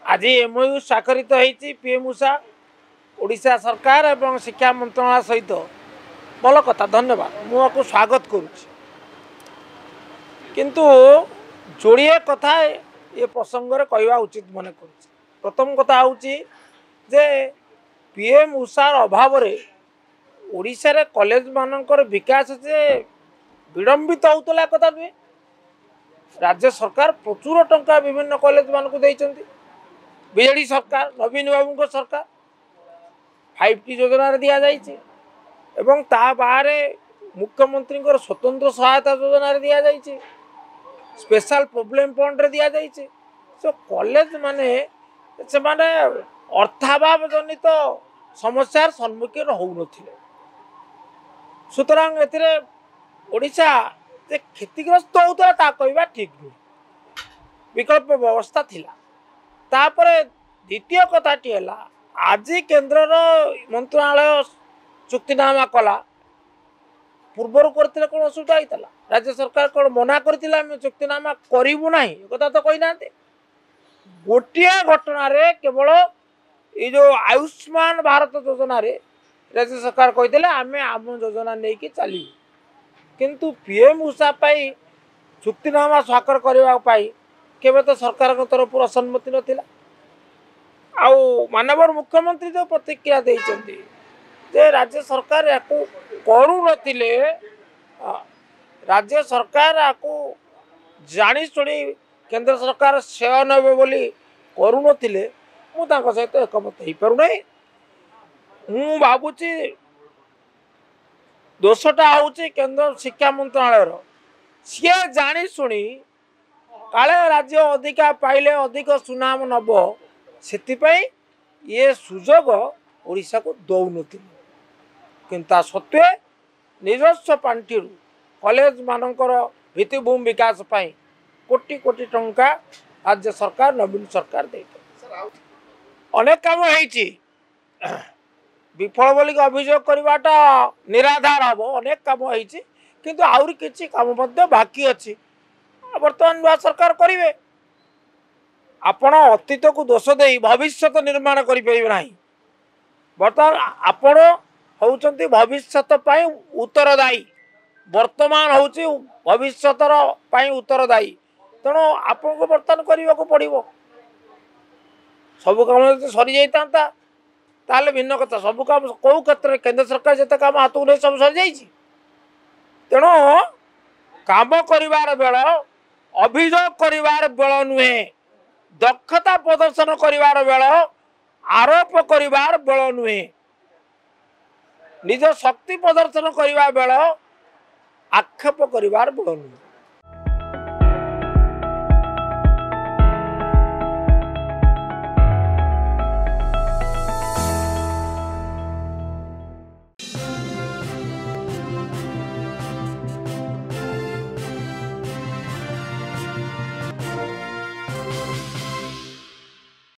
आज एमओयू स्वाक्षरित होती पीएम उषा ओडिशा सरकार एवं शिक्षा मंत्रणालय सहित भल कथा धन्यवाद मुझे स्वागत करुच्ची किंतु जोड़िए कथा ये प्रसंग में कहवा उचित मन कर प्रथम कथा हूँ जे पीएम उषार अभाव ओडिशा रे कॉलेज मानकर विकास से विलंबित होता कथा नुहे। राज्य सरकार प्रचुर टंका विभिन्न कॉलेज मानक देइचंती। बीजेडी सरकार नवीन बाबू सरकार 5T योजना दिया जाइए एवं ता बाहर मुख्यमंत्री स्वतंत्र सहायता योजना दिया जाइए स्पेशल प्रॉब्लम फंड रे दिया जाइए। सो कॉलेज माने से माने अर्थाभाव जनित समस्यार सम्मुखीन होउनथिले। सुतरां एथिरे ओडिशा जे क्षतिग्रस्त होता ता कहवा ठीक नुहे, विकल्प व्यवस्था थिला। तापरे द्वितीय कथाटी है आज केन्द्र मंत्रालय चुक्तिनामा कला पूर्वर करते कौन असुविधा होता राज्य सरकार कौन मना कर चुक्तिनामा करूँ ना कथा तो कही ना। गोटे घटना रे केवल ये जो आयुष्मान भारत योजना रे राज्य सरकार कहते आम आम योजना नहीं कि चलू किंतु पीएम उषा पाई चुक्तिनामा स्वाक्षर करने केवे तो सरकार तरफ असम्मति नाला। आउ मानवर मुख्यमंत्री जो प्रतिक्रिया देइचंती जे राज्य सरकार या करू नथिले राज्य सरकार या जानी शुणी केंद्र सरकार श्रेय नेबे बोली करू नथिले मु तांको सहित एकमत हो पारु नहीं। मु भाबुची दोषटा होची केंद्र शिक्षा मंत्रालय सी जानी शुणी काले राज्य अधिका पाइले अधिक सुनाम नब से ये सुजोग ओडिशा को दौन किंतु सत्वे निजस्व पांठि कॉलेज मानकर भित्तिभूमि विकास पाई कोटी कोटी टंका राज्य सरकार नवीन सरकार दे अनेक काम होइछि विफल बोलिक अभियोग करवाटा निराधार हम अनेक काम होइछि किंतु आउरी किछि काम बाकी अच्छी बर्तमान नया सरकार करेंगे। आपण अतीत को दोष दे भविष्य निर्माण करें बर्तमान आपण होउचंती भविष्य उत्तरदायी वर्तमान होउची भविष्यतर उत्तरदायी तेणु आपन को बर्तमान करने को पड़ो सब काम सरी जाता ताले भिन्न कथा सब काम कौ क्षेत्र केंद्र सरकार जिते काम हाथ को सब सरी जाइए तेणु काम करिवार बेल अभियोग करिवार बेल नुहे दक्षता प्रदर्शन करिवार बेल आरोप करिवार बेल नुहे निज शक्ति प्रदर्शन करिवार बेल आक्षेप करिवार बेल नुहे।